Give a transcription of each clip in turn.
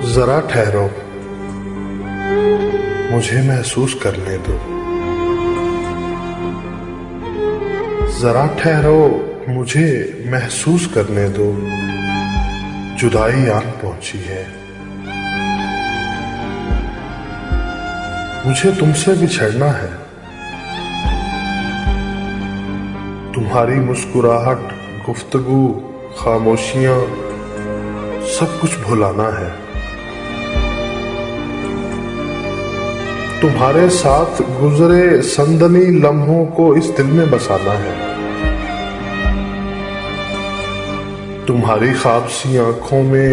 जरा ठहरो, मुझे महसूस करने दो। जरा ठहरो, मुझे महसूस करने दो। जुदाई आन पहुंची है, मुझे तुमसे बिछड़ना है। तुम्हारी मुस्कुराहट, गुफ्तगू, खामोशियां, सब कुछ भुलाना है। तुम्हारे साथ गुजरे संदनी लम्हों को इस दिल में बसाना है। तुम्हारी ख्वाबसी आंखों में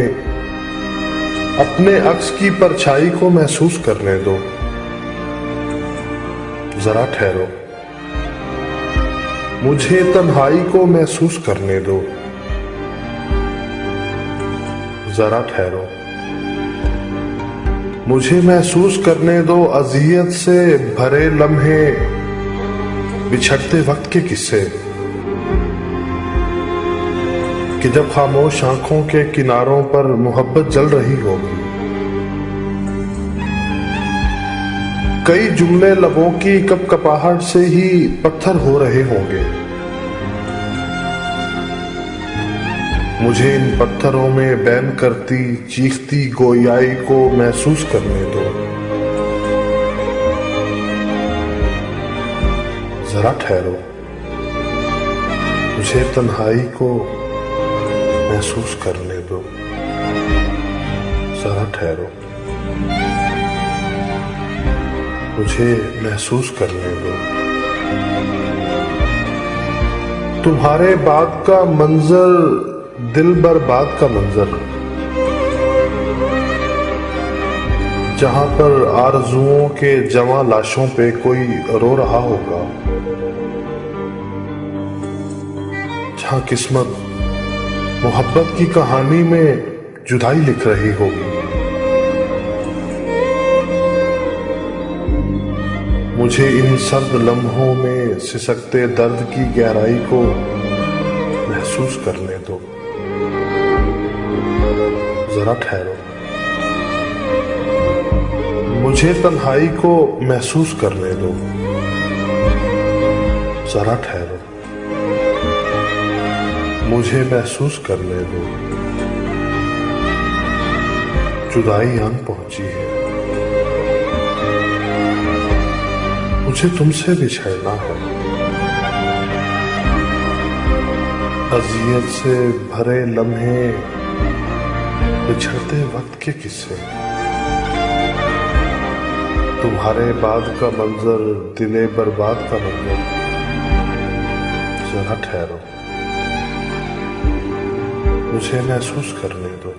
अपने अक्स की परछाई को महसूस करने दो। जरा ठहरो, मुझे तन्हाई को महसूस करने दो। जरा ठहरो, मुझे महसूस करने दो अज़ियत से भरे लम्हे, बिछड़ते वक्त के किस्से, कि जब खामोश आंखों के किनारों पर मोहब्बत जल रही होगी। कई जुमले लबों की कपकपाहट से ही पत्थर हो रहे होंगे। मुझे इन पत्थरों में बैन करती चीखती गोयाई को महसूस करने दो। जरा ठहरो, मुझे तन्हाई को महसूस करने दो। जरा ठहरो, मुझे महसूस करने दो। तुम्हारे बाद का मंजर दिल बर्बाद का मंजर, जहां पर आरज़ुओं के जवां लाशों पे कोई रो रहा होगा, जहां किस्मत मोहब्बत की कहानी में जुदाई लिख रही होगी। मुझे इन सर्द लम्हों में सिसकते दर्द की गहराई को महसूस करने दो। जरा ठहरो, मुझे तन्हाई को महसूस करने दो। जरा ठहरो, मुझे महसूस करने दो। जुदाई आन पहुंची है, मुझे तुमसे बिछड़ना है। अज़ियत से भरे लम्हे, बिछड़ते वक्त के किस्से, तुम्हारे बाद का मंजर दिले बर्बाद का मंजर। जरा ठहरो, मुझे महसूस करने दो।